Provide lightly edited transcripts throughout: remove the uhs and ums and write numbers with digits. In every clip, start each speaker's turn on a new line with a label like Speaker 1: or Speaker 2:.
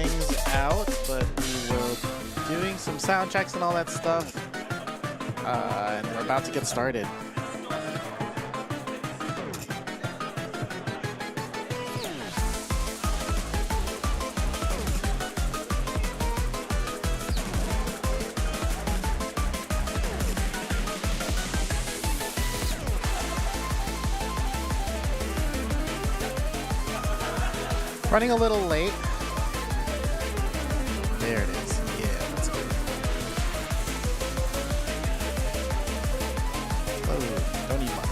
Speaker 1: things out, but we will be doing some sound checks and all that stuff. And we're about to get started. Running a little late. There it is. Yeah, that's good. Oh, don't eat much.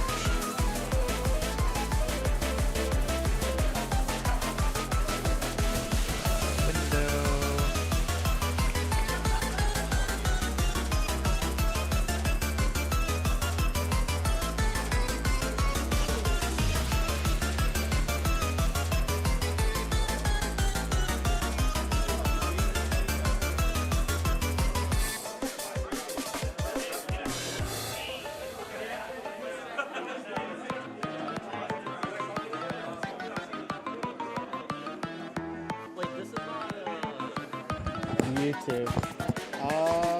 Speaker 1: YouTube. Oh.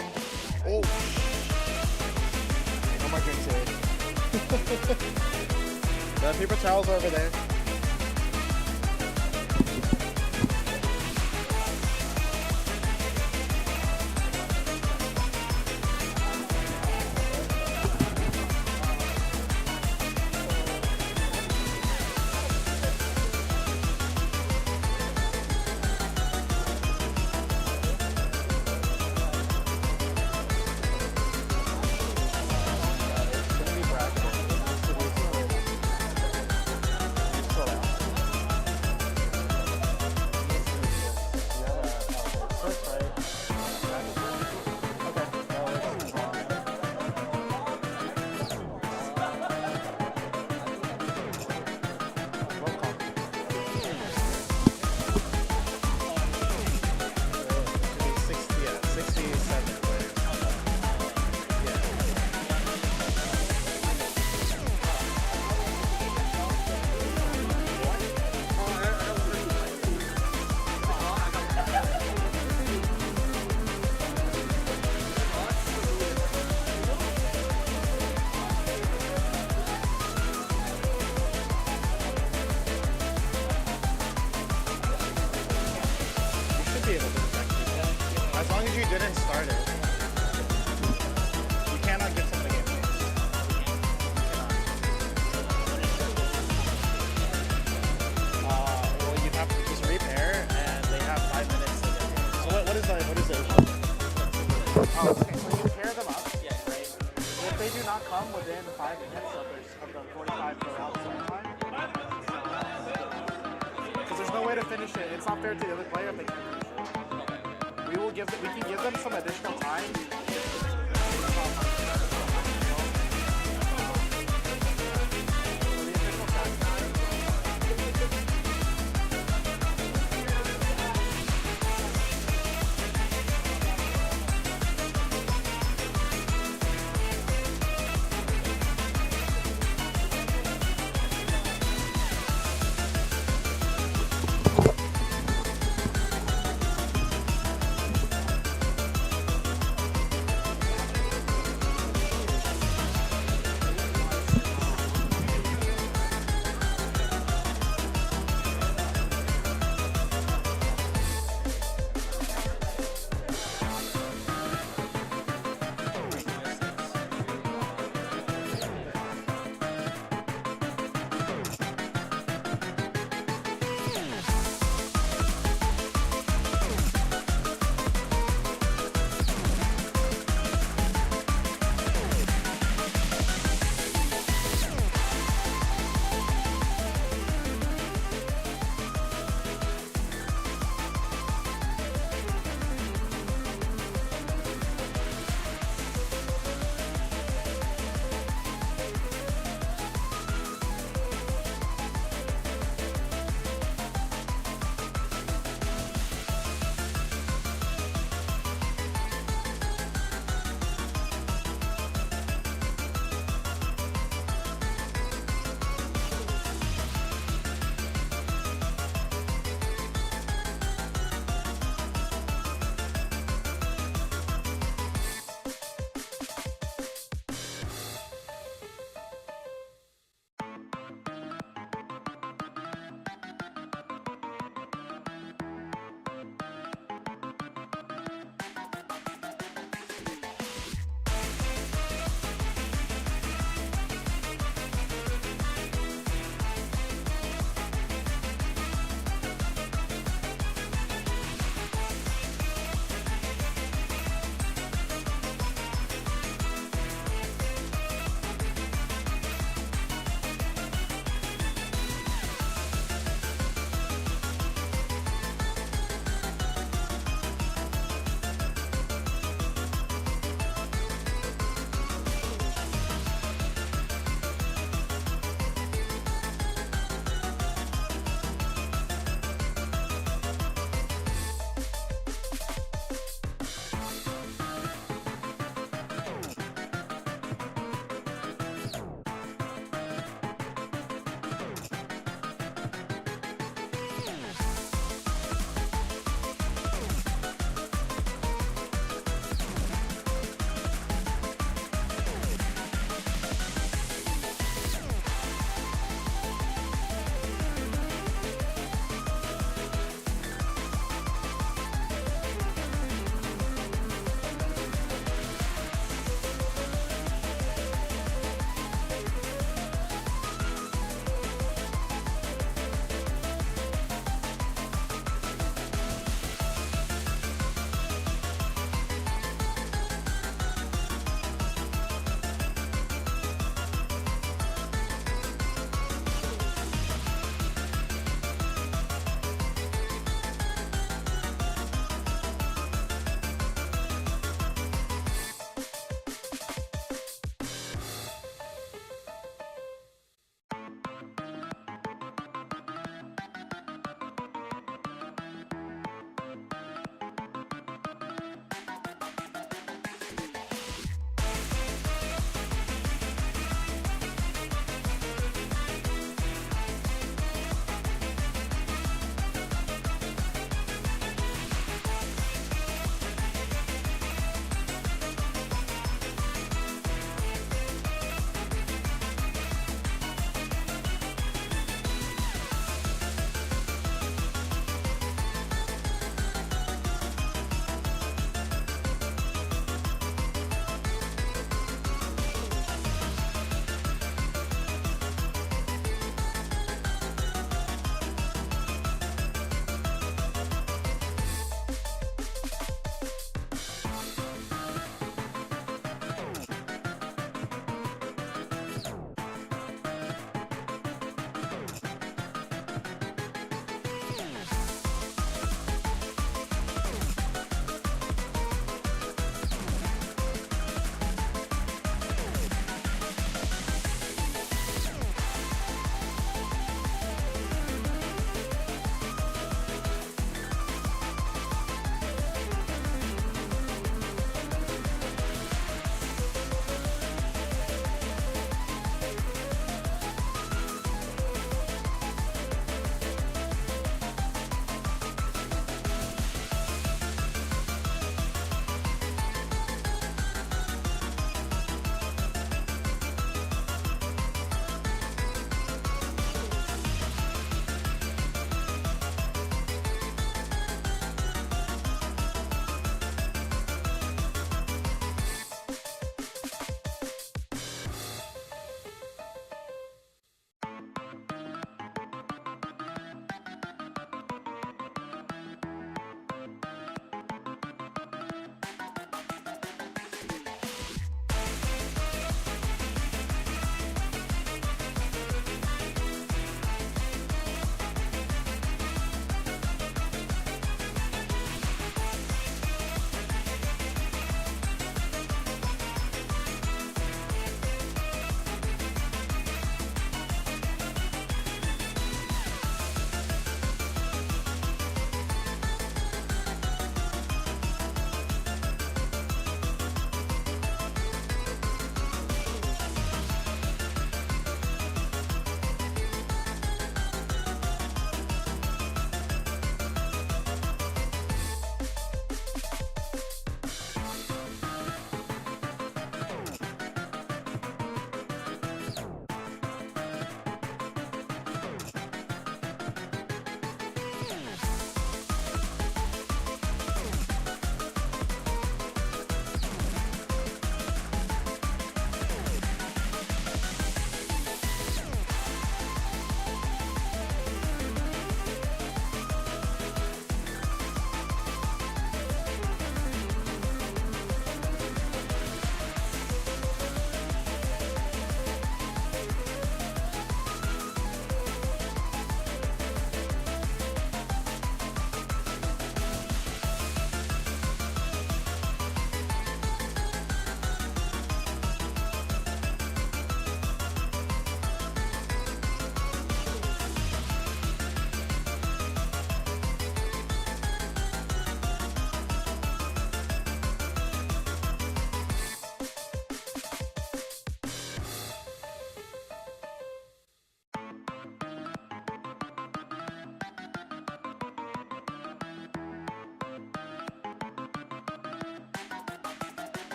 Speaker 1: No more drinks here. The paper towels are over there. As long as you didn't start it, you cannot get something in place. Well, you have to just repair, and they have 5 minutes to get it. So what is it? Oh, okay, so you pair them up, right? So if they do not come within 5 minutes of the 45 per outside time, because there's no way to finish it. It's not fair to the other player if they can't finish it. We can give them some additional time.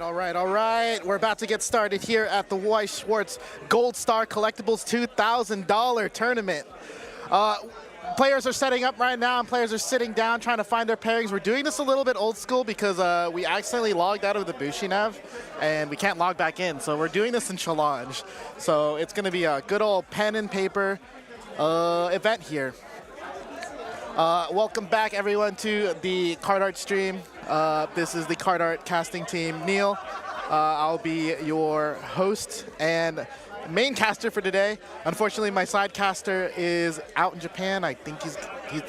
Speaker 1: all right. We're about to get started here at the Weiss Schwarz Gold Star Collectibles $2,000 tournament. Players are setting up right now, and players are sitting down trying to find their pairings. We're doing this a little bit old school because we accidentally logged out of the Bushinev, and we can't log back in. So we're doing this in challenge. So it's going to be a good old pen and paper event here. Welcome back, everyone, to the card art stream. This is the card art casting team. Neil, I'll be your host and main caster for today. Unfortunately, my side caster is out in Japan. I think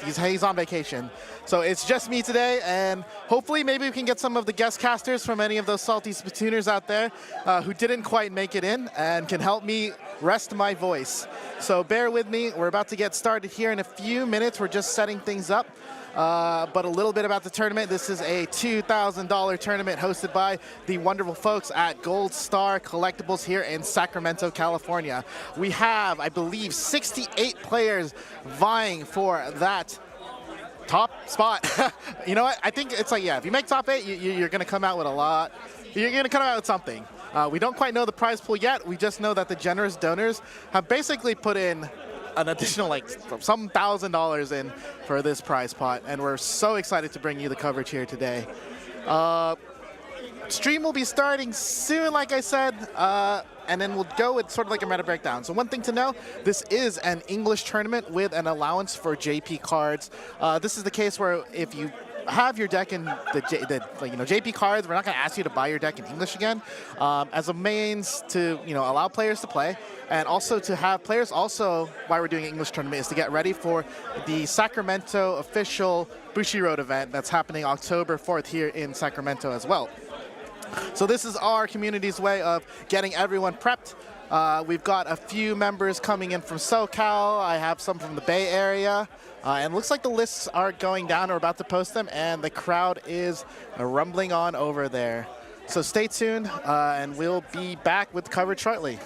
Speaker 1: he's on vacation. So it's just me today, and hopefully maybe we can get some of the guest casters from any of those salty Splatooners out there who didn't quite make it in and can help me rest my voice. So bear with me. We're about to get started here in a few minutes. We're just setting things up. But a little bit about the tournament. This is a $2,000 tournament hosted by the wonderful folks at Gold Star Collectibles here in Sacramento, California. We have, I believe, 68 players vying for that top spot. You know what? I think it's like, yeah, if you make top 8, you're going to come out with a lot. You're going to come out with something. We don't quite know the prize pool yet. We just know that the generous donors have basically put in an additional like some $1,000 in for this prize pot, and we're so excited to bring you the coverage here today. Stream will be starting soon, like I said, and then we'll go with sort of like a meta breakdown. So one thing to know, this is an English tournament with an allowance for JP cards. This is the case where if you have your deck in the JP cards, we're not going to ask you to buy your deck in English again, as a means to allow players to play, and also to have players also, why we're doing an English tournament, is to get ready for the Sacramento official Bushiroad event that's happening October 4th here in Sacramento as well. So this is our community's way of getting everyone prepped. We've got a few members coming in from SoCal. I have some from the Bay Area. And it looks like the lists are going down. We're about to post them, and the crowd is rumbling on over there. So stay tuned, and we'll be back with coverage shortly.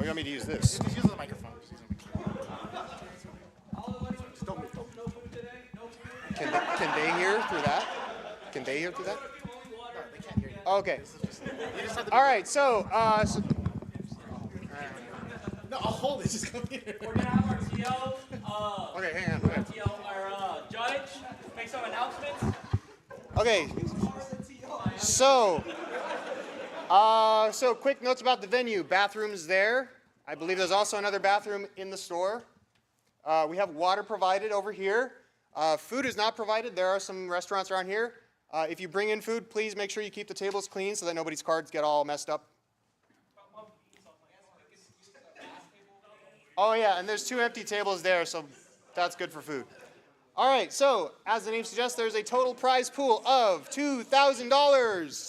Speaker 2: you want me to use this?
Speaker 1: Just use the microphone. Just don't move.
Speaker 2: Can they hear through that? Can they hear through that?
Speaker 1: No, they can't hear you.
Speaker 2: Okay.
Speaker 1: You just have to
Speaker 2: All right. So,
Speaker 1: No, I'll hold it. Just come here.
Speaker 3: We're gonna have our TO,
Speaker 2: okay, hang on. Okay.
Speaker 3: our judge, make some announcements.
Speaker 2: Okay. So, so quick notes about the venue. Bathrooms there. I believe there's also another bathroom in the store. We have water provided over here. Food is not provided. There are some restaurants around here. If you bring in food, please make sure you keep the tables clean so that nobody's cards get all messed up. Oh yeah, and there's 2 empty tables there, so that's good for food. All right, so as the name suggests, there's a total prize pool of $2,000.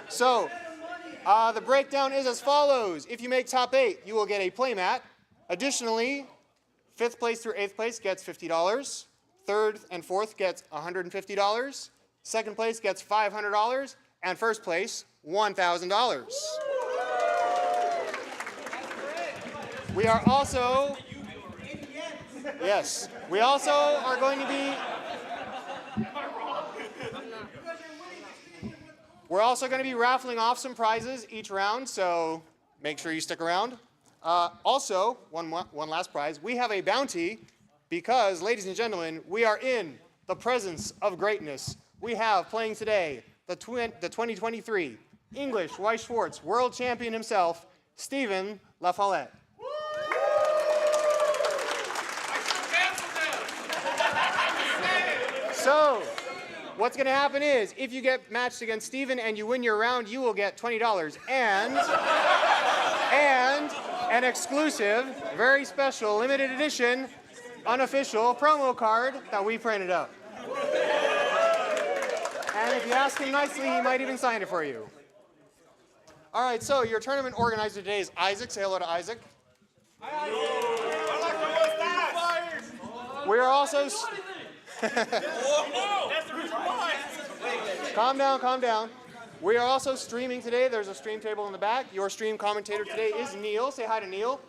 Speaker 2: So the breakdown is as follows. If you make top 8, you will get a playmat. Additionally, 5th place through 8th place gets $50. 3rd and 4th gets $150. 2nd place gets $500. And 1st place, $1,000. We are also, yes, we also are going to be, we're also going to be raffling off some prizes each round, so make sure you stick around. Also, one last prize, we have a bounty because, ladies and gentlemen, we are in the presence of greatness. We have playing today the 2023 English Weiss Schwarz World Champion himself, Stephen LaFollette. So, what's going to happen is, if you get matched against Stephen and you win your round, you will get $20 and an exclusive, very special, limited edition, unofficial promo card that we printed up. And if you ask him nicely, he might even sign it for you. All right, so your tournament organizer today is Isaac. Say hello to Isaac. We are also... Calm down, calm down. We are also streaming today. There's a stream table in the back. Your stream commentator today is Neil. Say hi to Neil.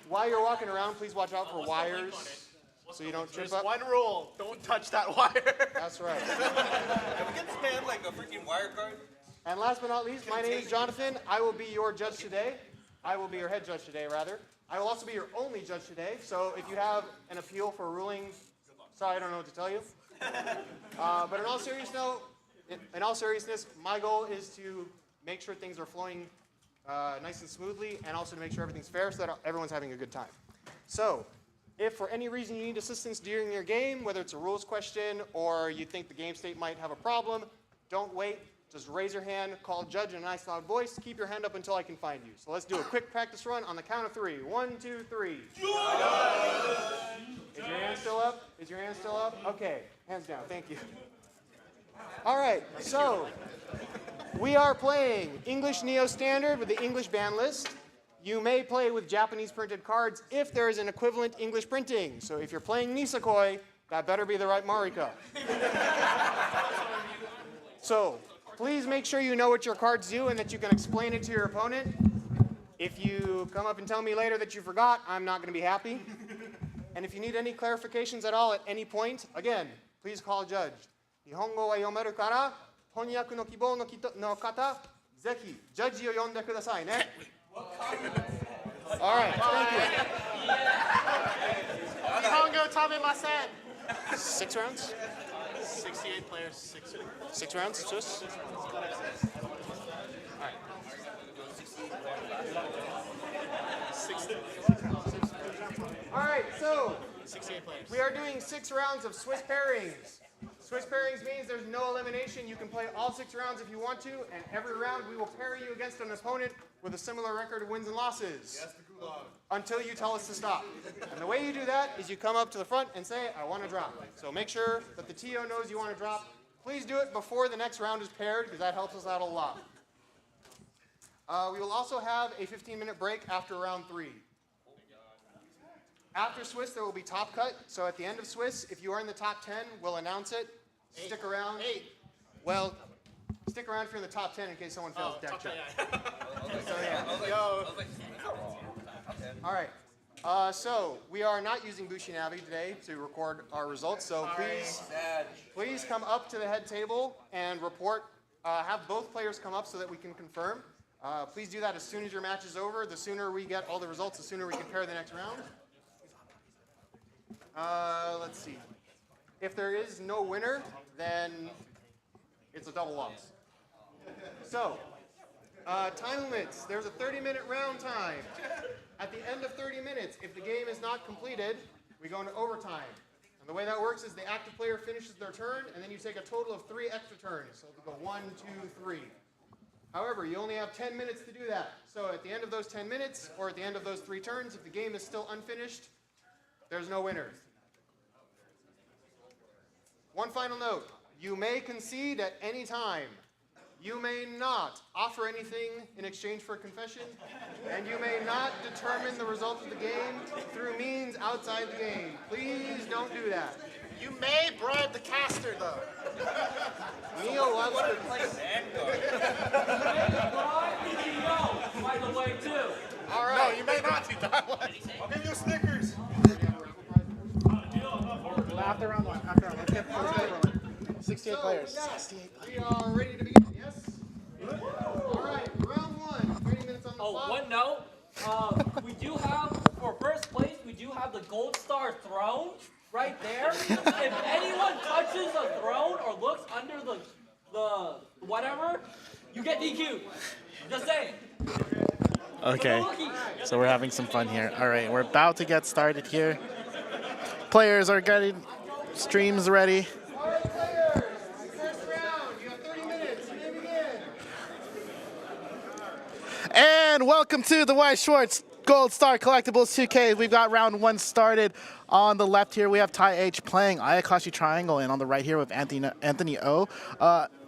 Speaker 2: While you're walking around, please watch out for wires so you don't trip up.
Speaker 1: There's one rule. Don't touch that wire.
Speaker 2: That's right.
Speaker 4: Can we get spammed like a freaking wire card?
Speaker 2: And last but not least, my name is Jonathan. I will be your judge today. I will be your head judge today, rather. I will also be your only judge today. So if you have an appeal for a ruling, sorry, I don't know what to tell you. But in all seriousness, my goal is to make sure things are flowing nice and smoothly, and also to make sure everything's fair so that everyone's having a good time. So, if for any reason you need assistance during your game, whether it's a rules question or you think the game state might have a problem, don't wait. Just raise your hand, call judge in a nice loud voice, keep your hand up until I can find you. So let's do a quick practice run on the count of 3. 1, 2, 3. Is your hand still up? Is your hand still up? Okay, hands down, thank you. All right, so we are playing English Neo Standard with the English ban list. You may play with Japanese printed cards if there is an equivalent English printing. So if you're playing Nisakoi, that better be the right Marika. So please make sure you know what your cards do and that you can explain it to your opponent. If you come up and tell me later that you forgot, I'm not going to be happy. And if you need any clarifications at all at any point, again, please call judge. Nihongo wa yomeru kara, honyaku no kibou no kata, zeki, judge o yonde kudasai ne. All right, thank you.
Speaker 1: Nihongo tabemasen.
Speaker 2: 6 rounds?
Speaker 1: 68 players,
Speaker 2: 6 rounds, just? All right, so
Speaker 1: 68 players.
Speaker 2: we are doing 6 rounds of Swiss pairings. Swiss pairings means there's no elimination. You can play all 6 rounds if you want to, and every round we will pair you against an opponent with a similar record of wins and losses until you tell us to stop. And the way you do that is you come up to the front and say, I want to drop. So make sure that the TO knows you want to drop. Please do it before the next round is paired because that helps us out a lot. We will also have a 15-minute break after round 3. After Swiss, there will be top cut. So at the end of Swiss, if you are in the top 10, we'll announce it. Stick around.
Speaker 1: 8.
Speaker 2: Well, stick around if you're in the top 10 in case someone fails deck check. All right. So we are not using Bushi Navi today to record our results. So please come up to the head table and report. Have both players come up so that we can confirm. Please do that as soon as your match is over. The sooner we get all the results, the sooner we can pair the next round. Let's see. If there is no winner, then it's a double loss. So, time limits. There's a 30-minute round time. At the end of 30 minutes, if the game is not completed, we go into overtime. And the way that works is the active player finishes their turn, and then you take a total of 3 extra turns. So we go 1, 2, 3. However, you only have 10 minutes to do that. So at the end of those 10 minutes, or at the end of those 3 turns, if the game is still unfinished, there's no winners. One final note. You may concede at any time. You may not offer anything in exchange for a confession, and you may not determine the result of the game through means outside the game. Please don't do that.
Speaker 1: You may bribe the caster, though.
Speaker 2: Neil wants to
Speaker 3: By the way, too.
Speaker 2: All right.
Speaker 1: No, you may not do that one. I'll give you a Snickers. After round 1. After round 1. Let's get rolling. 68 players. 68 players.
Speaker 2: We are ready to begin. Yes? All right. Round 1. 30 minutes on the clock.
Speaker 3: One note. We do have, for first place, we do have the Gold Star throne right there. If anyone touches the throne or looks under the whatever, you get DQ. Just saying.
Speaker 5: Okay, so we're having some fun here. All right, we're about to get started here. Players are getting streams ready.
Speaker 2: All right, players. First round. You have 30 minutes. You may begin.
Speaker 5: And welcome to the Weiss Schwarz Gold Star Collectibles 2K. We've got round 1 started. On the left here, we have Ty H playing Ayakashi Triangle, and on the right here with Anthony O.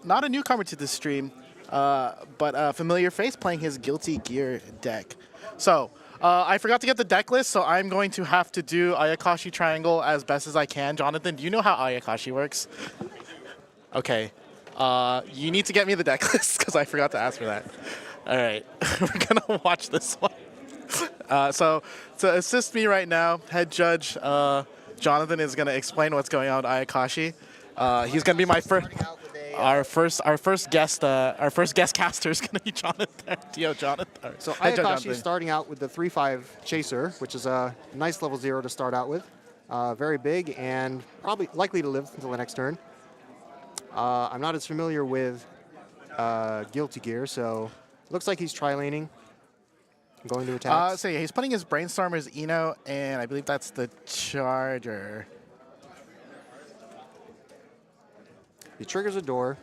Speaker 5: Not a newcomer to this stream, but a familiar face playing his Guilty Gear deck. So, I forgot to get the deck list, so I'm going to have to do Ayakashi Triangle as best as I can. Jonathan, do you know how Ayakashi works? Okay. You need to get me the deck list, because I forgot to ask for that. All right. We're going to watch this one. So to assist me right now, head judge Jonathan is going to explain what's going on with Ayakashi. He's going to be my our first guest caster is going to be Jonathan. Jonathan.
Speaker 2: So Ayakashi is starting out with the 3/5 Chaser, which is a nice level 0 to start out with. Very big and probably likely to live until the next turn. I'm not as familiar with Guilty Gear, so looks like he's tri-laning. Going to attack.
Speaker 5: So yeah, he's putting his Brainstormers Eno, and I believe that's the Charger.
Speaker 2: He triggers a door.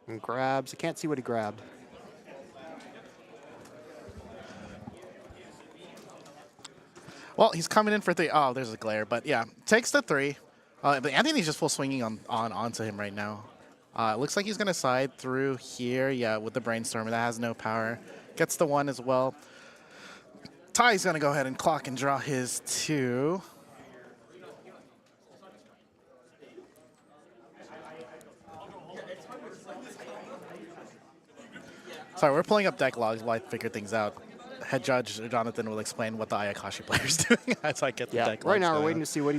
Speaker 2: And grabs. I can't see what he grabbed.
Speaker 5: Well, he's coming in for 3. Oh, there's a glare, but yeah, takes the 3. But Anthony's just full swinging onto him right now. Looks like he's going to side through here, yeah, with the Brainstormer. That has no power. Gets the 1 as well. Ty's going to go ahead and clock and draw his 2. Sorry, we're pulling up deck logs while I figure things out. Head judge Jonathan will explain what the Ayakashi player is doing as I get the deck logs.
Speaker 2: Right now we're waiting to see what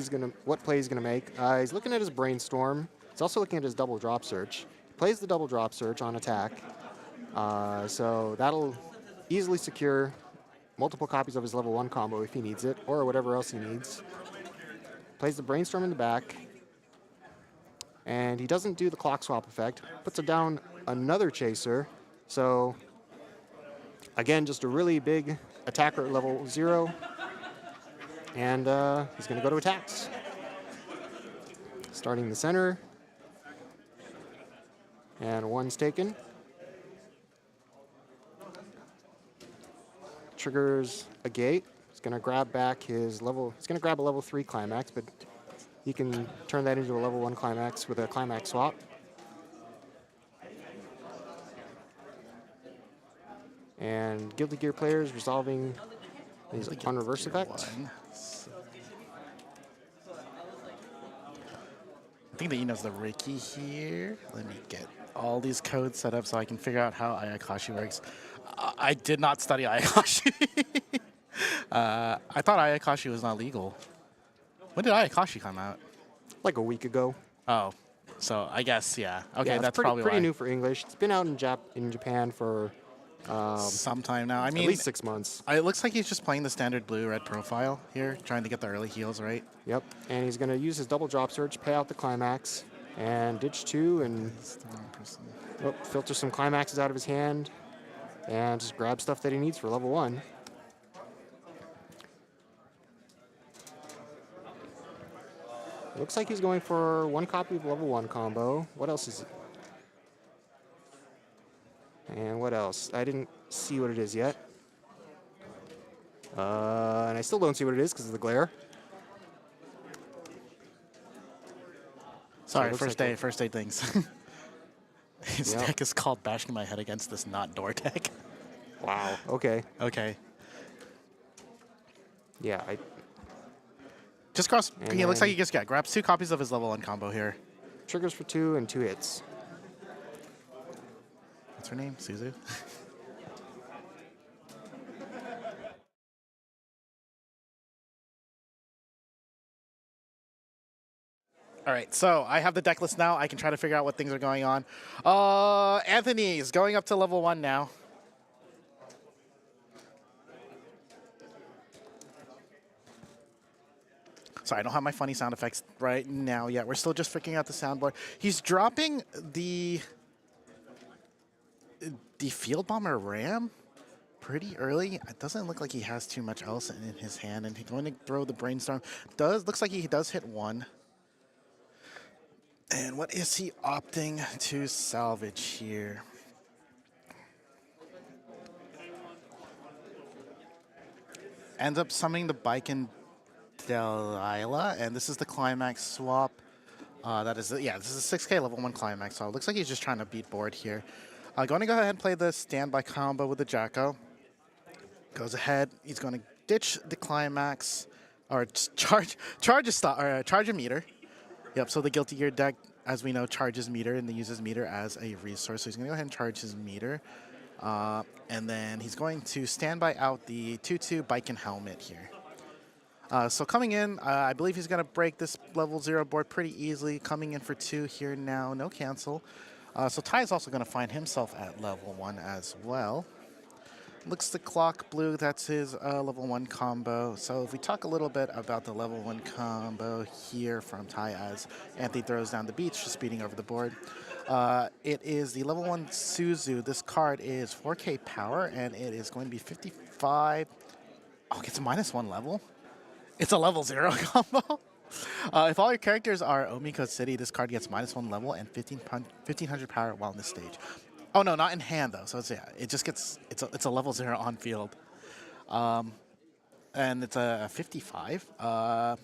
Speaker 2: play he's going to make. He's looking at his Brainstorm. He's also looking at his double drop search. He plays the double drop search on attack. So that'll easily secure multiple copies of his level 1 combo if he needs it, or whatever else he needs. Plays the Brainstorm in the back. And he doesn't do the clock swap effect. Puts it down another Chaser. So again, just a really big attacker at level 0. And he's going to go to attacks. Starting in the center. And 1's taken. Triggers a gate. He's going to grab back his level. He's going to grab a level 3 climax, but he can turn that into a level 1 climax with a climax swap. And Guilty Gear players resolving these on reverse effect.
Speaker 5: think that he knows the Ricky here. Let me get all these codes set up so I can figure out how Ayakashi works. I did not study Ayakashi. I thought Ayakashi was not legal. When did Ayakashi come out?
Speaker 2: Like a week ago.
Speaker 5: Oh, so I guess, yeah. Okay,
Speaker 2: Yeah,
Speaker 5: that's
Speaker 2: pretty,
Speaker 5: probably
Speaker 2: pretty
Speaker 5: why.
Speaker 2: new for English. It's been out in Japan for
Speaker 5: Sometime now. I mean,
Speaker 2: at least 6 months.
Speaker 5: it looks like he's just playing the standard blue-red profile here, trying to get the early heals, right?
Speaker 2: Yep, and he's going to use his double drop search, pay out the climax, and ditch 2, and filter some climaxes out of his hand, and just grab stuff that he needs for level 1. Looks like he's going for 1 copy of level 1 combo. What else is it? And what else? I didn't see what it is yet. And I still don't see what it is because of the glare.
Speaker 5: Sorry,
Speaker 2: So it looks
Speaker 5: first aid things. His
Speaker 2: Yep.
Speaker 5: deck is called Bashing My Head Against This Not Door deck.
Speaker 2: Wow. Okay.
Speaker 5: Okay.
Speaker 2: Yeah.
Speaker 5: Just cross.
Speaker 2: And
Speaker 5: It looks
Speaker 2: then-
Speaker 5: like he just grabs 2 copies of his level 1 combo here.
Speaker 2: Triggers for 2 and 2 hits.
Speaker 5: What's her name? Suzu? All right, so I have the deck list now. I can try to figure out what things are going on. Anthony is going up to level 1 now. Sorry, I don't have my funny sound effects right now yet. We're still just figuring out the soundboard. He's dropping the Field Bomber Ram pretty early. It doesn't look like he has too much else in his hand, and he's going to throw the Brainstorm. Looks like he does hit 1. And what is he opting to salvage here? Ends up summoning the Bike and Delilah, and this is the climax swap. This is a 6K level 1 climax swap. Looks like he's just trying to beat board here. Going to go ahead and play the standby combo with the Jacko. Goes ahead. He's going to ditch the climax, or charge a meter. Yep. So the Guilty Gear deck, as we know, charges meter and uses meter as a resource. So he's going to go ahead and charge his meter, and then he's going to standby out the 2/2 Bike and Helmet here. So coming in, I believe he's going to break this level 0 board pretty easily. Coming in for 2 here now, no cancel. So Ty is also going to find himself at level 1 as well. Looks the clock blue, that's his level 1 combo. So if we talk a little bit about the level 1 combo here from Ty as Anthony throws down the beach, just speeding over the board. It is the level 1 Suzu. This card is 4K power, and it is going to be 55. Oh, it gets a -1 level? It's a level 0 combo. If all your characters are Omiko City, this card gets -1 level and 1500 power while in the stage. Oh no, not in hand though. So it just gets it's a level 0 on field, and it's a 55. I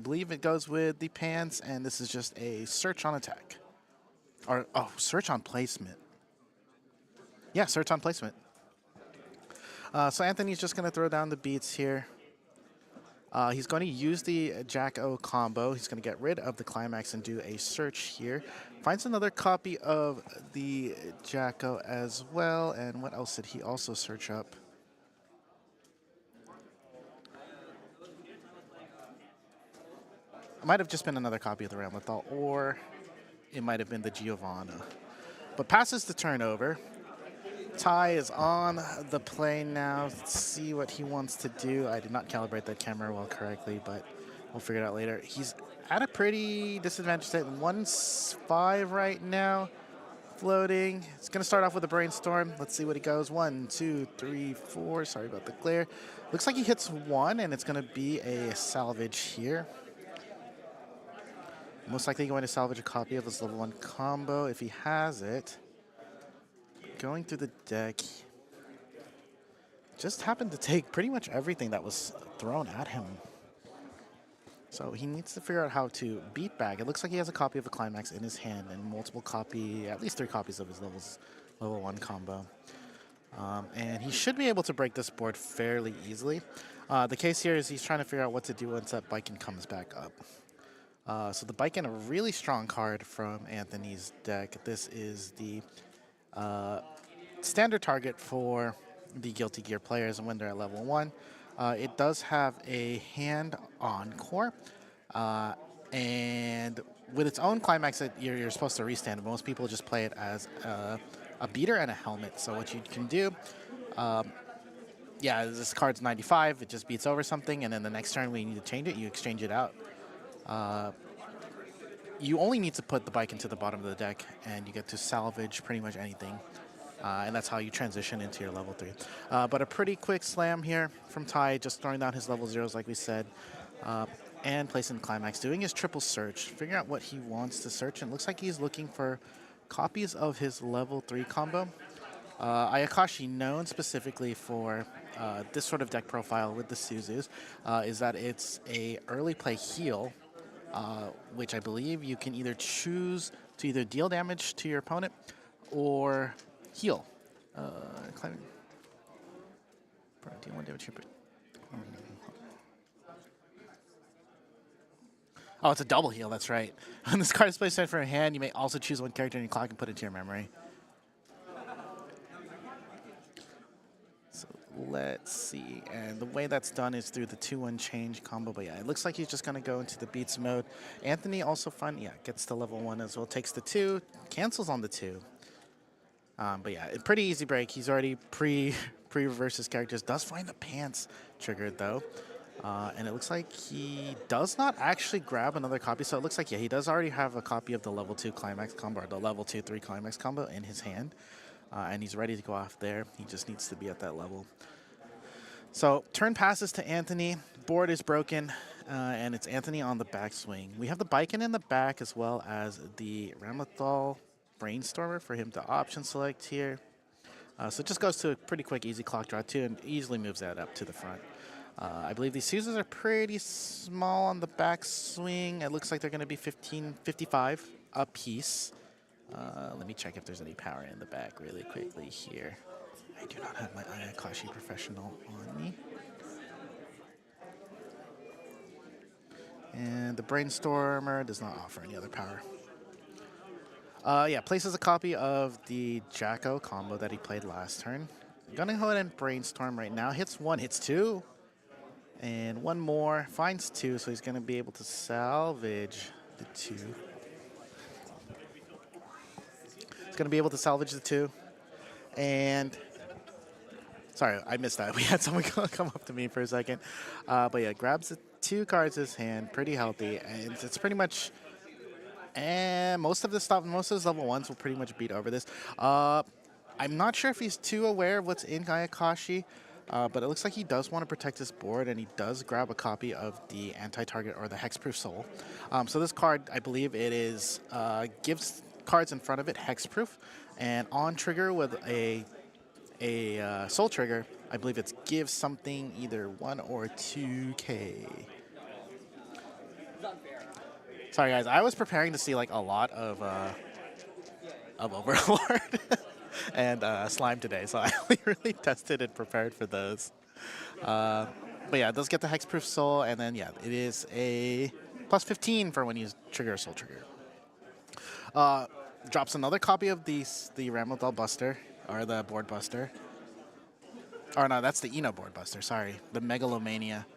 Speaker 5: believe it goes with the pants, and this is just a search on attack, or search on placement. Yeah, search on placement. So Anthony's just gonna throw down the beats here. He's going to use the Jack-O combo. He's going to get rid of the climax and do a search here. Finds another copy of the Jack-O as well. And what else did he also search up? It might have just been another copy of the Ramlethal, or it might have been the Giovanna. But passes the turnover. Ty is on the play now. Let's see what he wants to do. I did not calibrate that camera well correctly, but we'll figure it out later. He's at a pretty disadvantaged state. 1-5 right now, floating. It's going to start off with a Brainstorm. Let's see what he goes. 1, 2, 3, 4. Sorry about the glare. Looks like he hits 1, and it's going to be a salvage here. Most likely going to salvage a copy of his level 1 combo if he has it. Going through the deck, just happened to take pretty much everything that was thrown at him. So he needs to figure out how to beat back. It looks like he has a copy of the climax in his hand and at least 3 copies of his level 1 combo. And he should be able to break this board fairly easily. The case here is he's trying to figure out what to do once that Biken comes back up. So the Bike in a really strong card from Anthony's deck. This is the standard target for the Guilty Gear players and when they're at level 1. It does have a hand encore, and with its own climax that you're supposed to restand. Most people just play it as a beater and a helmet. So what you can do, yeah, this card's 95. It just beats over something, and then the next turn when you need to change it, you exchange it out. You only need to put the Bike into the bottom of the deck, and you get to salvage pretty much anything. And that's how you transition into your level 3. But a pretty quick slam here from Ty, just throwing down his level 0s like we said, and placing the climax, doing his triple search, figuring out what he wants to search, and it looks like he's looking for copies of his level 3 combo. Ayakashi, known specifically for this sort of deck profile with the Suzus, is that it's a early play heal, which I believe you can either choose to either deal damage to your opponent or heal. Climbing. Deal 1 damage. Oh, it's a double heal, that's right. When this card is placed for a hand, you may also choose one character in your clock and put it to your memory. So let's see. And the way that's done is through the 2-1 change combo. But yeah, it looks like he's just going to go into the beats mode. Anthony also gets to level 1 as well. Takes the 2, cancels on the 2. But yeah, pretty easy break. He's already pre-reversed his characters. Does find the pants triggered though. And it looks like he does not actually grab another copy. So it looks like, yeah, he does already have a copy of the level 2 climax combo, or the level 2/3 climax combo in his hand. And he's ready to go off there. He just needs to be at that level. So turn passes to Anthony. Board is broken, and it's Anthony on the backswing. We have the Biken in the back as well as the Ramathal Brainstormer for him to option select here. So it just goes to a pretty quick, easy clock draw too, and easily moves that up to the front. I believe these Suzus are pretty small on the backswing. It looks like they're going to be 55 a piece. Let me check if there's any power in the back really quickly here. I do not have my Ayakashi Professional on me. And the Brainstormer does not offer any other power. Yeah, places a copy of the Jacko combo that he played last turn. Gonna go ahead and Brainstorm right now. Hits 1, hits 2. And one more, finds 2, so he's gonna be able to salvage the 2. He's gonna be able to salvage the 2. And sorry, I missed that. We had someone come up to me for a second. But yeah, grabs the 2 cards in his hand, pretty healthy. And it's pretty much, and most of the stuff, most of his level 1s will pretty much beat over this. I'm not sure if he's too aware of what's in Ayakashi, but it looks like he does want to protect his board, and he does grab a copy of the anti-target or the Hexproof Soul. So this card, I believe it is, gives cards in front of it Hexproof, and on trigger with a Soul trigger, I believe it gives something either 1 or 2k. Sorry guys, I was preparing to see like a lot of Overlord and Slime today, so I only really tested and prepared for those. But yeah, it does get the Hexproof Soul, and then yeah, it is a plus 15 for when you trigger a Soul trigger. Drops another copy of the Ramathal Buster, or the Board Buster. Or no, that's the Eno Board Buster, sorry. The Megalomania.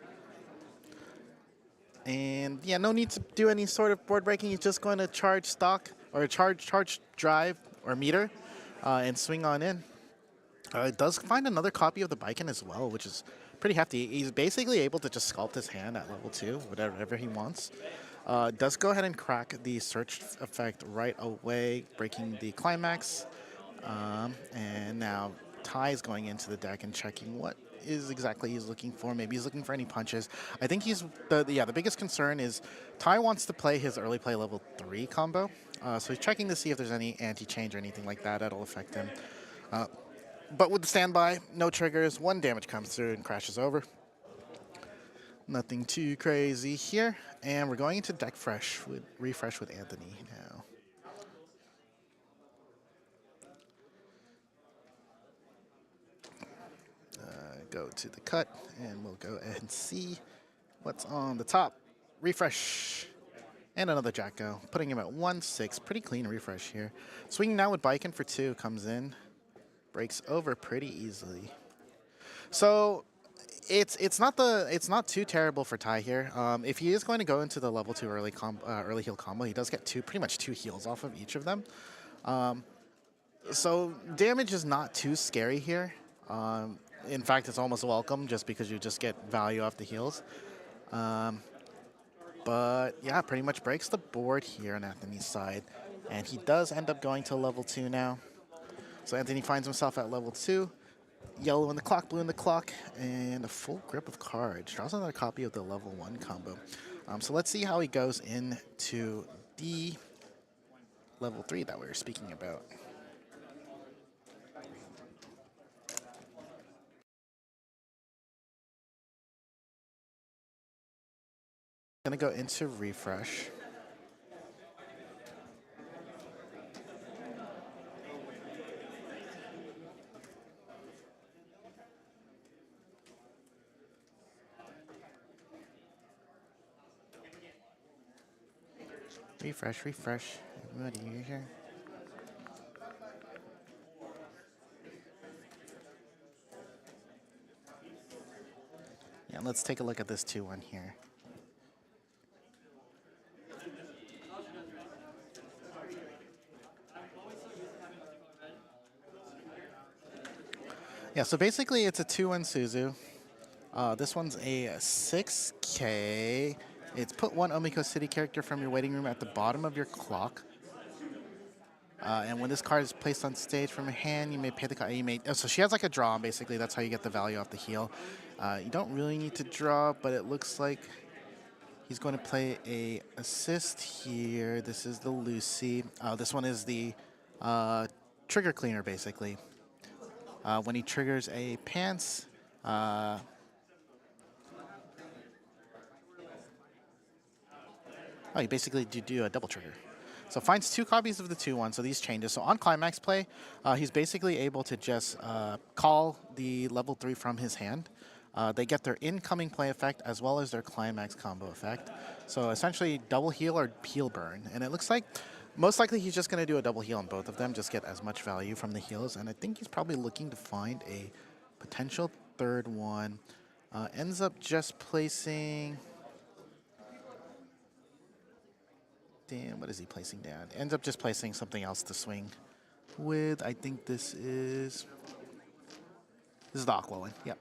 Speaker 5: And yeah, no need to do any sort of board breaking. He's just going to charge stock, or charge drive, or meter, and swing on in. It does find another copy of the Biken as well, which is pretty hefty. He's basically able to just sculpt his hand at level 2, whatever he wants. Does go ahead and crack the search effect right away, breaking the climax. And now Ty is going into the deck and checking what is exactly he's looking for. Maybe he's looking for any punches. I think he's the biggest concern is Ty wants to play his early play level 3 combo. So he's checking to see if there's any anti-change or anything like that that'll affect him. But with the standby, no triggers, 1 damage comes through and crashes over. Nothing too crazy here. And we're going into deck refresh with Anthony now. Go to the cut, and we'll go ahead and see what's on the top. Refresh. And another Jacko, putting him at 1-6. Pretty clean refresh here. Swinging now with Biken for 2, comes in. Breaks over pretty easily. So it's not too terrible for Ty here. If he is going to go into the level 2 early heal combo, he does get pretty much 2 heals off of each of them. So damage is not too scary here. In fact, it's almost welcome just because you just get value off the heals. But yeah, pretty much breaks the board here on Anthony's side. And he does end up going to level 2 now. So Anthony finds himself at level 2. Yellow in the clock, blue in the clock, and a full grip of cards. Draws another copy of the level 1 combo. So let's see how he goes into the level 3 that we were speaking about. Gonna go into refresh. Refresh. Everybody here. Yeah, let's take a look at this 2-1 here. Yeah, so basically it's a 2-1 Suzu. This one's a 6K. It's put 1 Omiko City character from your waiting room at the bottom of your clock. And when this card is placed on stage from your hand, you may pay the card. So she has like a draw, basically. That's how you get the value off the heal. You don't really need to draw, but it looks like he's going to play a assist here. This is the Lucy. This one is the trigger cleaner, basically. When he triggers a pants, oh, you basically do a double trigger. So finds 2 copies of the 2-1, so these changes. So on climax play, he's basically able to just call the level 3 from his hand. They get their incoming play effect as well as their climax combo effect. So essentially double heal or heal burn. And it looks like most likely he's just going to do a double heal on both of them, just get as much value from the heals. And I think he's probably looking to find a potential 3rd one. Ends up just placing... Damn, what is he placing down? Ends up just placing something else to swing with. I think this is the Aqua one. Yep.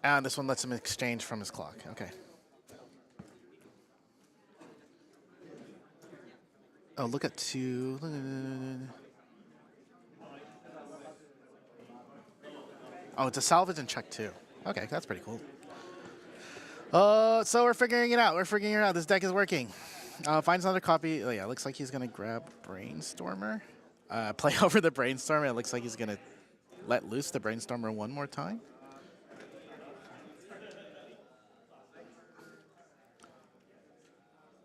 Speaker 5: And this one lets him exchange from his clock. Okay. Oh, look at 2. Oh, it's a salvage and check 2. Okay, that's pretty cool. So we're figuring it out. This deck is working. Finds another copy. Oh, yeah, looks like he's going to grab Brainstormer. Play over the Brainstormer. It looks like he's going to let loose the Brainstormer one more time.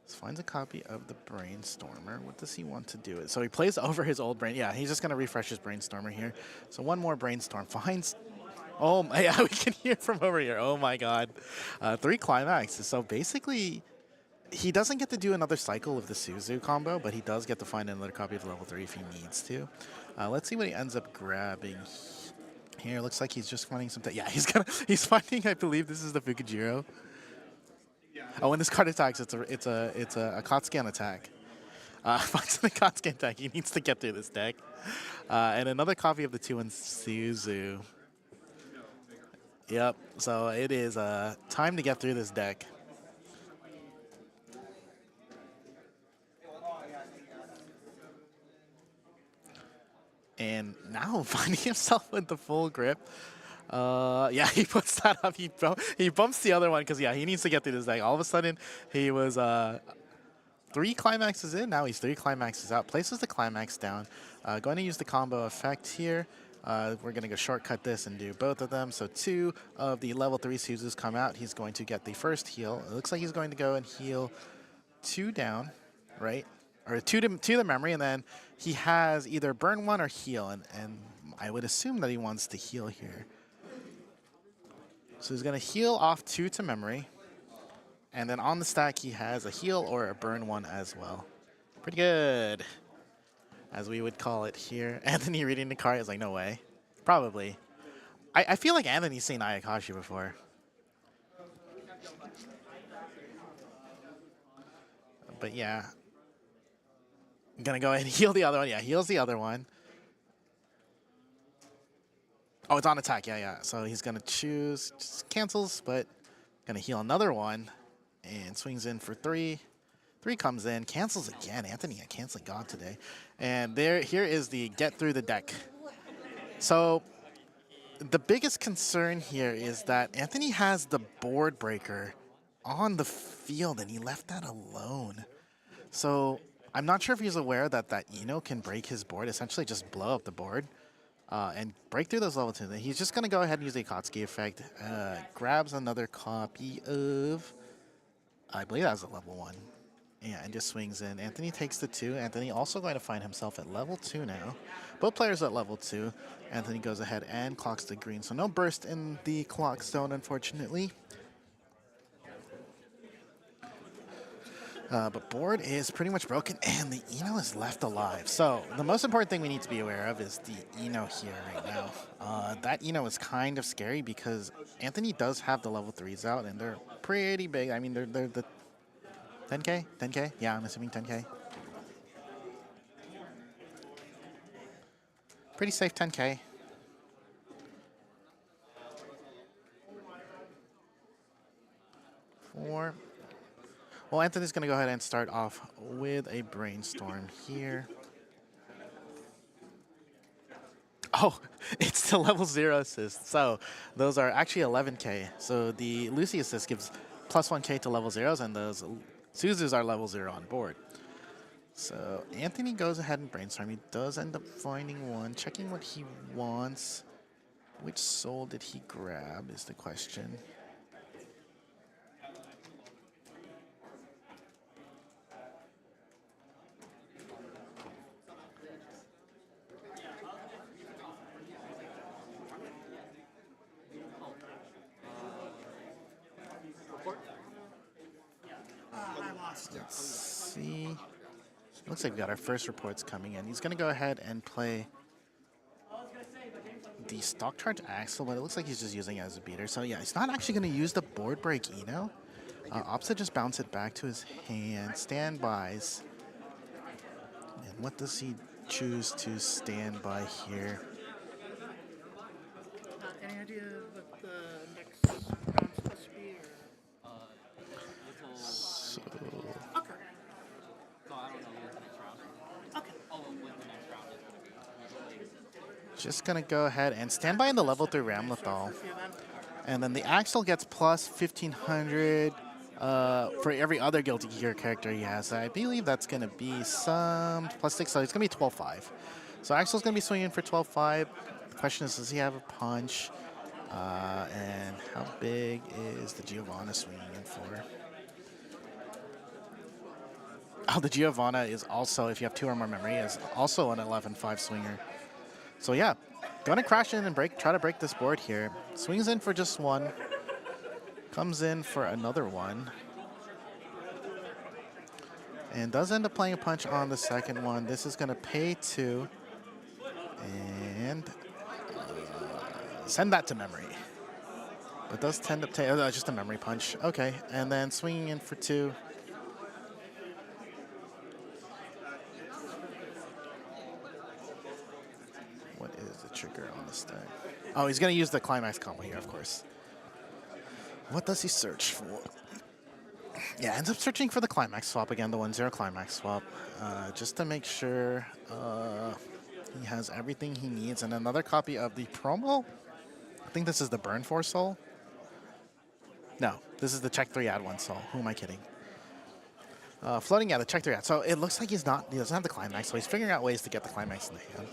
Speaker 5: Finds a copy of the Brainstormer. What does he want to do? So he plays over his old brain. Yeah, he's just going to refresh his Brainstormer here. So one more Brainstorm. Finds... Oh, yeah, we can hear from over here. Oh, my God. 3 climaxes. So basically, he doesn't get to do another cycle of the Suzu combo, but he does get to find another copy of level 3 if he needs to. Let's see what he ends up grabbing here. Looks like he's just finding something. Yeah, he's finding, I believe this is the Fukujiro. Oh, when this card attacks, it's a Akatsuki attack. Finds an Akatsuki attack. He needs to get through this deck. And another copy of the 2-1 Suzu. Yep. So it is time to get through this deck. And now finding himself with the full grip. Yeah, he puts that up. He bumps the other one because, yeah, he needs to get through this deck. All of a sudden, he was 3 climaxes in. Now he's 3 climaxes out. Places the climax down. Going to use the combo effect here. We're going to go shortcut this and do both of them. So 2 of the level 3 Suzus come out. He's going to get the first heal. It looks like he's going to go and heal 2 down, right? Or 2 to the memory, and then he has either burn 1 or heal. And I would assume that he wants to heal here. So he's going to heal off 2 to memory. And then on the stack, he has a heal or a burn 1 as well. Pretty good, as we would call it here. Anthony reading the card is like, no way. Probably. I feel like Anthony's seen Ayakashi before. But yeah. I'm going to go ahead and heal the other one. Yeah, heals the other one. Oh, it's on attack. Yeah. So he's going to choose, just cancels, but going to heal another one and swings in for 3. 3 comes in, cancels again. Anthony, a canceling god today. And here is the get through the deck. So the biggest concern here is that Anthony has the board breaker on the field and he left that alone. So I'm not sure if he's aware that Eno can break his board, essentially just blow up the board and break through those level 2. He's just going to go ahead and use the Akatsuki effect. Grabs another copy of, I believe that was a level 1. Yeah, and just swings in. Anthony takes the 2. Anthony also going to find himself at level 2 now. Both players at level 2. Anthony goes ahead and clocks the green. So no burst in the clock zone, unfortunately. But board is pretty much broken, and the Eno is left alive. So the most important thing we need to be aware of is the Eno here right now. That Eno is kind of scary because Anthony does have the level 3s out, and they're pretty big. I mean, they're the 10K? 10K? Yeah, I'm assuming 10K. Pretty safe 10K. Four. Well, Anthony's going to go ahead and start off with a brainstorm here. Oh, it's the level 0 assist. So those are actually 11K. So the Lucy assist gives plus 1K to level 0s, and those Suzus are level 0 on board. So Anthony goes ahead and brainstorm. He does end up finding one, checking what he wants. Which soul did he grab is the question. Let's see. Looks like we've got our first reports coming in. He's going to go ahead and play the stock charge Axel, but it looks like he's just using it as a beater. So yeah, he's not actually going to use the board break Eno. Opposite just bounce it back to his hand. Standbys. And what does he choose to stand by here?
Speaker 1: Any idea what the next round's supposed to be?
Speaker 5: So
Speaker 1: Okay. Okay.
Speaker 5: just going to go ahead and stand by in the level 3 Ramlethal. And then the Axel gets plus 1,500 for every other Guilty Gear character he has. I believe that's going to be some plus 6, so it's going to be 12-5. So Axel's going to be swinging for 12-5. The question is, does he have a punch? And how big is the Giovanna swinging in for? Oh, the Giovanna is also, if you have 2 or more memory, is also an 11-5 swinger. So yeah, gonna crash in and try to break this board here. Swings in for just 1. Comes in for another 1. And does end up playing a punch on the second one. This is gonna pay 2. And send that to memory. But does tend to take, just a memory punch. Okay, and then swinging in for 2. What is the trigger on the stack? Oh, he's going to use the climax combo here, of course. What does he search for? Yeah, ends up searching for the climax swap again, the 1-0 climax swap, just to make sure he has everything he needs. And another copy of the promo. I think this is the Burn 4 soul. No, this is the check 3 add 1 soul. Who am I kidding? Floating, yeah, the check 3 add. So it looks like he doesn't have the climax, so he's figuring out ways to get the climax in the hand.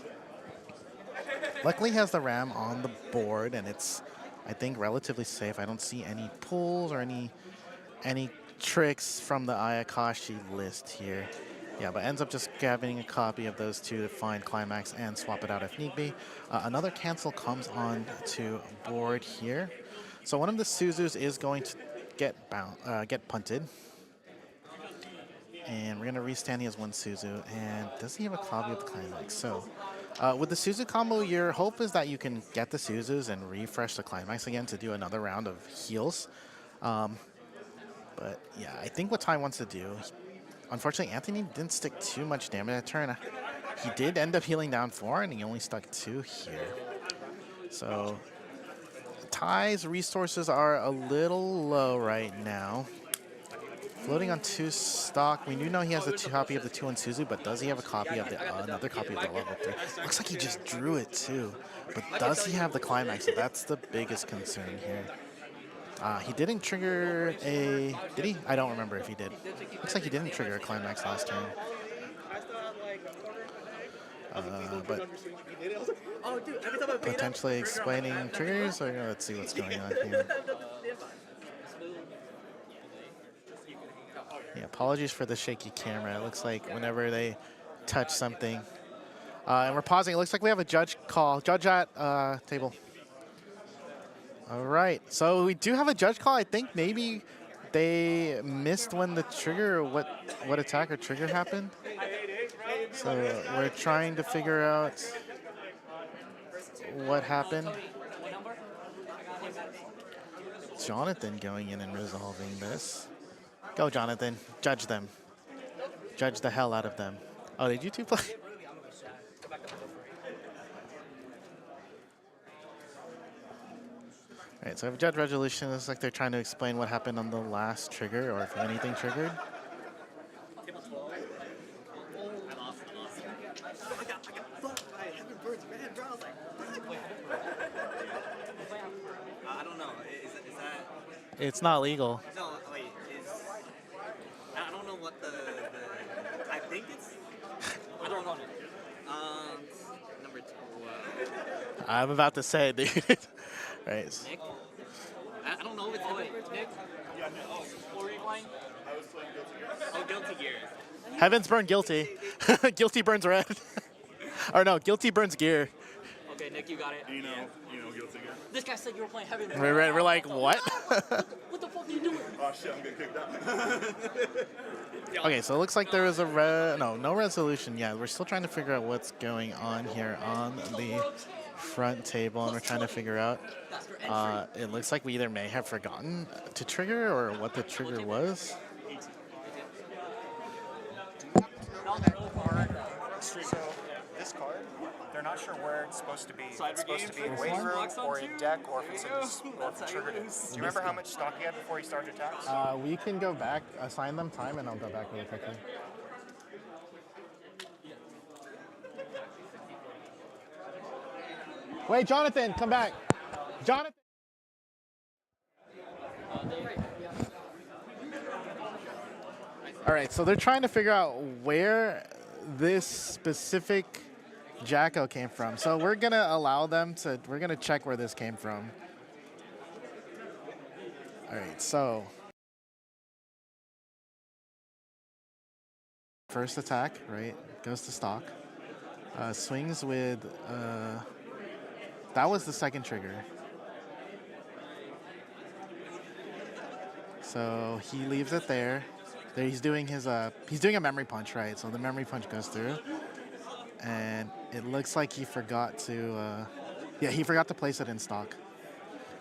Speaker 5: Luckily, he has the RAM on the board, and it's, I think, relatively safe. I don't see any pulls or any tricks from the Ayakashi list here. Yeah, but ends up just grabbing a copy of those 2 to find climax and swap it out if need be. Another cancel comes on to board here. So one of the Suzus is going to get punted. And we're going to restand. He has one Suzu. And does he have a copy of the climax? So with the Suzu combo, your hope is that you can get the Suzus and refresh the climax again to do another round of heals. But yeah, I think what Ty wants to do, unfortunately, Anthony didn't stick too much damage that turn. He did end up healing down 4, and he only stuck 2 here. So Ty's resources are a little low right now. Floating on 2 stock. We do know he has a copy of the 2-1 Suzu, but does he have a copy of the another copy of the level 3? Looks like he just drew it too. But does he have the climax? So that's the biggest concern here. He didn't trigger a... Did he? I don't remember if he did. Looks like he didn't trigger a climax last turn. But potentially explaining triggers, or let's see what's going on here. Yeah, apologies for the shaky camera. It looks like whenever they touch something. And we're pausing. It looks like we have a judge call. Judge at table. All right. So we do have a judge call. I think maybe they missed when the trigger, what attack or trigger happened. So we're trying to figure out what happened. Jonathan going in and resolving this. Go, Jonathan. Judge them. Judge the hell out of them. Oh, did you two play? All right, so I have judge resolution. It looks like they're trying to explain what happened on the last trigger, or if anything triggered.
Speaker 6: I don't know. Is that?
Speaker 5: It's not legal.
Speaker 6: No, wait. I don't know what the I think it's. I don't know. Number 12.
Speaker 5: I'm about to say it, dude. Right.
Speaker 6: Nick? I don't know if it's Nick. Yeah, Nick. What were you playing? I was playing Guilty Gear.
Speaker 5: Heavens burn guilty. Guilty burns red. Or no, guilty burns gear.
Speaker 6: Okay, Nick, you got it.
Speaker 4: You know Guilty Gear?
Speaker 6: This guy said you were playing Heaven.
Speaker 5: We're like, what?
Speaker 6: What the fuck are you doing?
Speaker 4: Oh shit, I'm getting kicked out.
Speaker 5: Okay, so it looks like there was a no resolution yet. We're still trying to figure out what's going on here on the front table, and we're trying to figure out. It looks like we either may have forgotten to trigger or what the trigger was.
Speaker 2: So this card, they're not sure where it's supposed to be. It's supposed to be in waiting room or in deck, or if it's in or if it's triggered. Do you remember how much stock he had before he started attacks?
Speaker 5: We can go back, assign them time, and I'll go back really quickly. Wait, Jonathan, come back. Jonathan. All right, so they're trying to figure out where this specific Jacko came from. So we're going to allow them to, we're going to check where this came from. All right, so first attack, right, goes to stock. Swings with, that was the second trigger. So he leaves it there. There he's doing his, he's doing a memory punch, right? So the memory punch goes through. And it looks like he forgot to, yeah, he forgot to place it in stock.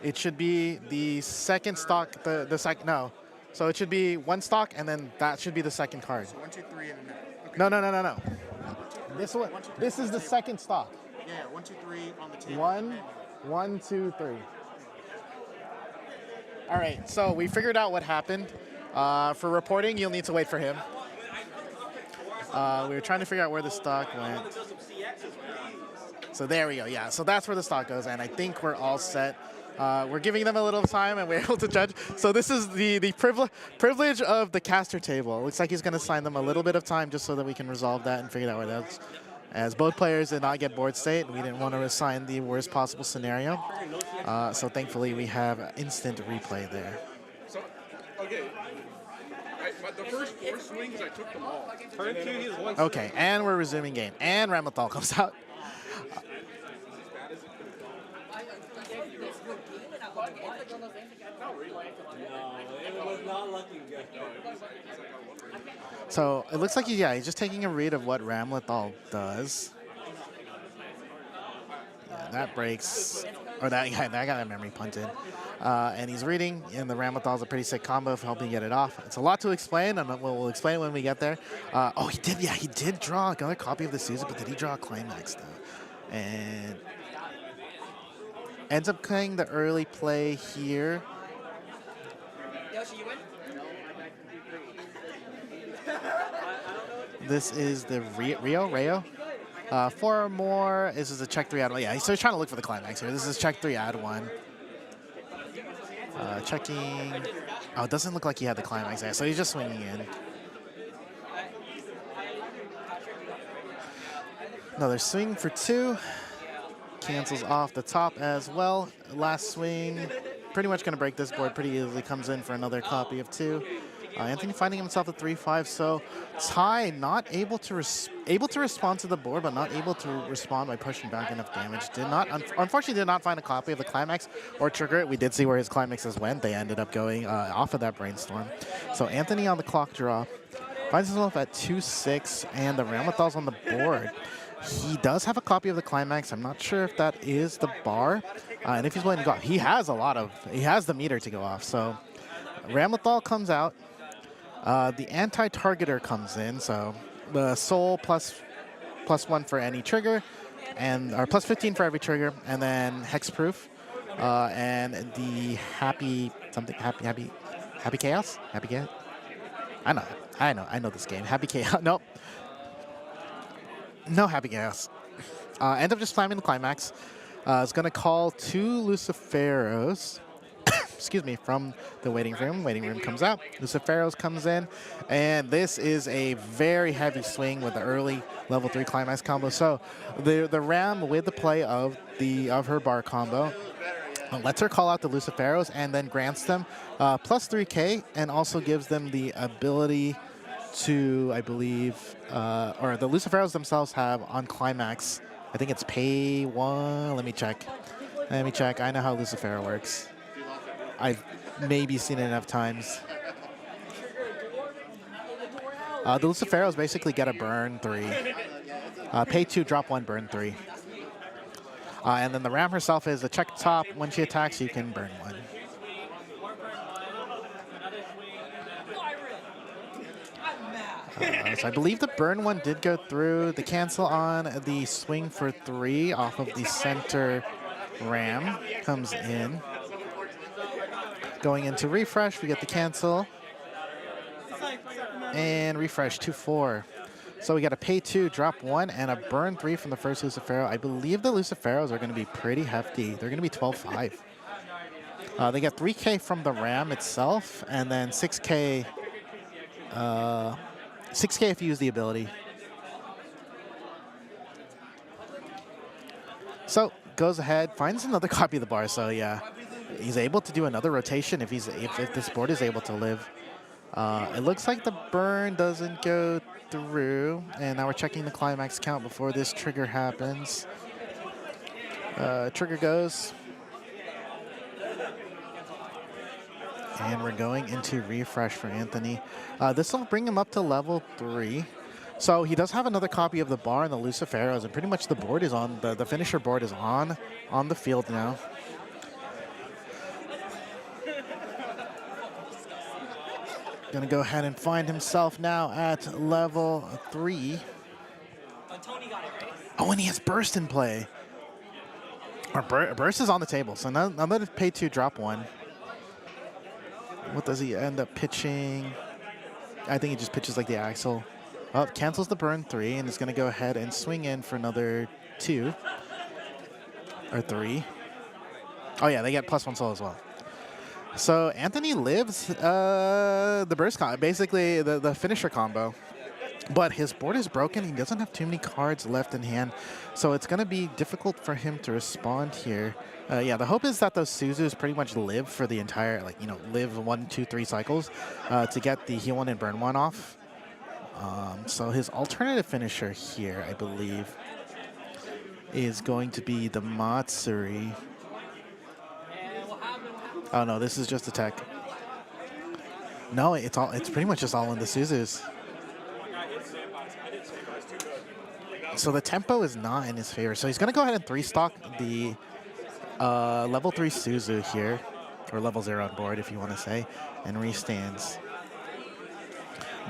Speaker 5: It should be the second stock, the second, no. So it should be one stock, and then that should be the second card.
Speaker 2: So 1, 2, 3, and okay.
Speaker 5: No. This one, this is the second stock.
Speaker 2: Yeah, 1, 2, 3 on the table.
Speaker 5: 1, 2, 3. All right, so we figured out what happened. For reporting, you'll need to wait for him. We were trying to figure out where the stock went. So there we go, yeah. So that's where the stock goes, and I think we're all set. We're giving them a little time, and we're able to judge. So this is the privilege of the caster table. It looks like he's going to assign them a little bit of time just so that we can resolve that and figure out where that's. As both players did not get board state, we didn't want to assign the worst possible scenario. So thankfully, we have instant replay there.
Speaker 7: So, okay. The first 4 swings, I took them all. Turn 2, he's one.
Speaker 5: Okay, and we're resuming game. And Ramathal comes out.
Speaker 3: it was not looking good.
Speaker 5: So it looks like he's just taking a read of what Ramlethal does. Yeah, that breaks, or that got a memory punted. And he's reading, and the Ramlethal's a pretty sick combo of helping get it off. It's a lot to explain, and we'll explain it when we get there. Oh, he did draw another copy of the Sousa, but did he draw a Climax, though? And ends up playing the early play here. This is the Rayo. 4 more. This is a check 3 add 1. Yeah, so he's trying to look for the Climax here. This is check 3 add 1. Checking. Oh, it doesn't look like he had the Climax there, so he's just swinging in. Another swing for 2. Cancels off the top as well. Last swing. Pretty much going to break this board pretty easily. Comes in for another copy of 2. Anthony finding himself at 3-5, so Ty not able to respond to the board, but not able to respond by pushing back enough damage. Unfortunately, did not find a copy of the Climax or trigger it. We did see where his Climaxes went. They ended up going off of that Brainstorm. So Anthony on the clock draw finds himself at 2-6, and the Ramlethal's on the board. He does have a copy of the Climax. I'm not sure if that is the bar, and if he's willing to go off, he has the meter to go off. So Ramlethal comes out. The anti-targeter comes in, so the soul plus 1 for any trigger, or plus 15 for every trigger, and then hexproof, and the happy chaos. I know this game. Happy chaos. Nope. No happy chaos. End up just slamming the Climax. Is going to call 2 Luciferos. Excuse me, from the waiting room. Waiting room comes out. Luciferos comes in, and this is a very heavy swing with the early level 3 Climax combo. So the Ram with the play of her bar combo lets her call out the Luciferos and then grants them plus 3k, and also gives them the ability to, I believe, or the Luciferos themselves have on Climax, I think it's pay 1. Let me check. I know how Lucifero works. I've maybe seen it enough times. The Luciferos basically get a burn 3. Pay 2, drop 1, burn 3. And then the Ram herself is a check top. When she attacks, you can burn 1. So I believe the burn 1 did go through. The cancel on the swing for 3 off of the center Ram comes in. Going into refresh, we get the cancel. And refresh 2-4. So we got a pay 2, drop 1, and a burn 3 from the first Lucifero. I believe the Luciferos are going to be pretty hefty. They're going to be 12-5. They get 3k from the Ram itself, and then 6k. 6k if you use the ability. So goes ahead, finds another copy of the bar. So yeah, he's able to do another rotation if this board is able to live. It looks like the burn doesn't go through, and now we're checking the Climax count before this trigger happens. Trigger goes. And we're going into refresh for Anthony. This will bring him up to level 3. So he does have another copy of the bar and the Luciferos, and pretty much the board is on, the finisher board is on the field now. Gonna go ahead and find himself now at level 3. Oh, and he has Burst in play. Or Burst is on the table, so now let it pay 2, drop 1. What does he end up pitching? I think he just pitches like the Axel. Oh, cancels the burn 3 and is going to go ahead and swing in for another 2. Or 3. Oh yeah, they get plus 1 soul as well. So Anthony lives the burst combo, basically the finisher combo. But his board is broken. He doesn't have too many cards left in hand. So it's going to be difficult for him to respond here. Yeah, the hope is that those Suzus pretty much live for the entire, live 1, 2, 3 cycles to get the heal 1 and burn 1 off. So his alternative finisher here, I believe, is going to be the Matsuri. Oh no, this is just a tech. No, it's pretty much just all in the Suzus. So the tempo is not in his favor. So he's gonna go ahead and 3-stock the level 3 Suzu here, or level 0 on board if you want to say, and restands.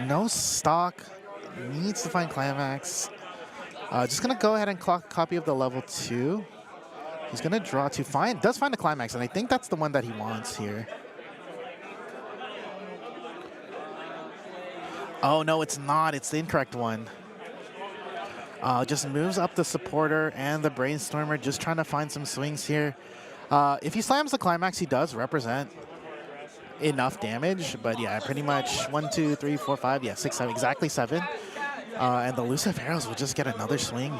Speaker 5: No stock, needs to find Climax. Just gonna go ahead and clock a copy of the level 2. He's gonna draw to find, does find a Climax, and I think that's the one that he wants here. Oh no, it's not, it's the incorrect one. Just moves up the supporter and the brainstormer, just trying to find some swings here. If he slams the Climax, he does represent enough damage, but yeah, pretty much 1, 2, 3, 4, 5, yeah, 6, 7, exactly 7. And the Luciferos will just get another swing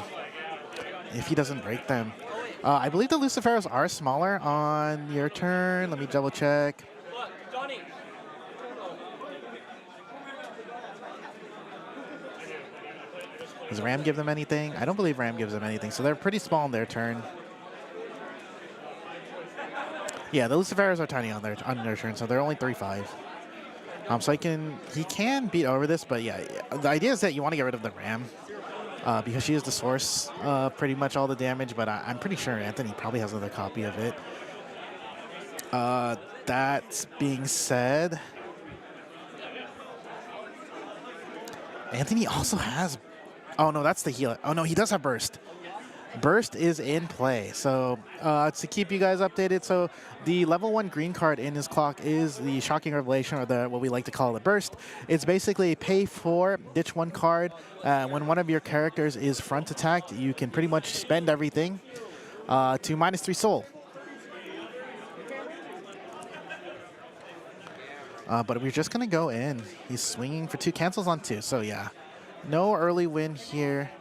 Speaker 5: if he doesn't break them. I believe the Luciferos are smaller on your turn. Let me double check.
Speaker 3: Look, Johnny.
Speaker 5: Does Ram give them anything? I don't believe Ram gives them anything, so they're pretty small on their turn. Yeah, the Luciferos are tiny on their turn, so they're only 3-5. So he can beat over this, but yeah, the idea is that you want to get rid of the Ram because she is the source of pretty much all the damage, but I'm pretty sure Anthony probably has another copy of it. That being said, Anthony also has... Oh, no, that's the healer. Oh, no, he does have Burst. Burst is in play. So to keep you guys updated, so the level 1 green card in his clock is the Shocking Revelation, or what we like to call the Burst. It's basically pay 4, ditch 1 card. When one of your characters is front attacked, you can pretty much spend everything to -3 soul. But we're just going to go in. He's swinging for 2, cancels on 2. So yeah, no early win here.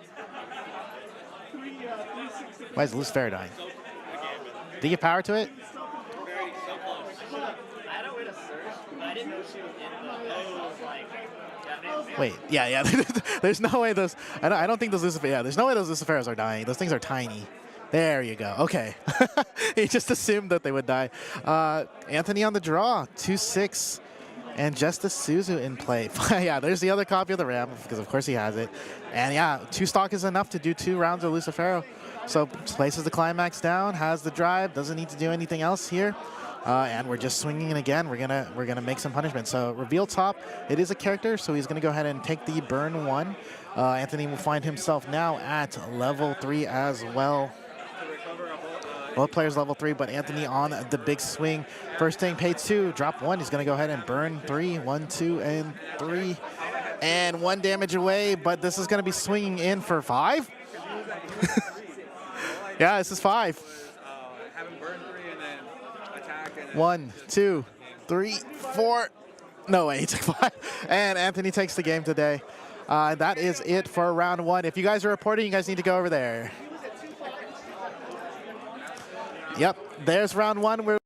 Speaker 5: Why is Lucifer dying? Did you get power to it? Wait, yeah. There's no way those. I don't think those Lucifer. Yeah, there's no way those Luciferos are dying. Those things are tiny. There you go. Okay. He just assumed that they would die. Anthony on the draw, 2-6. And just a Suzu in play. Yeah, there's the other copy of the Ram, because of course he has it. And yeah, 2 stock is enough to do 2 rounds of Lucifero. So places the Climax down, has the drive, doesn't need to do anything else here. And we're just swinging it again. We're gonna make some punishment. So reveal top, it is a character, so he's gonna go ahead and take the burn 1. Anthony will find himself now at level 3 as well. Both players level 3, but Anthony on the big swing. First thing, pay 2, drop 1. He's gonna go ahead and burn 3, 1, 2, and 3. And 1 damage away, but this is gonna be swinging in for 5. Yeah, this is 5.
Speaker 7: Have him burn 3 and then attack. And
Speaker 5: 1, 2, 3, 4. No way, he took 5. And Anthony takes the game today. That is it for round 1. If you guys are reporting, you guys need to go over there. Yep, there's round 1. We're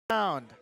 Speaker 5: round.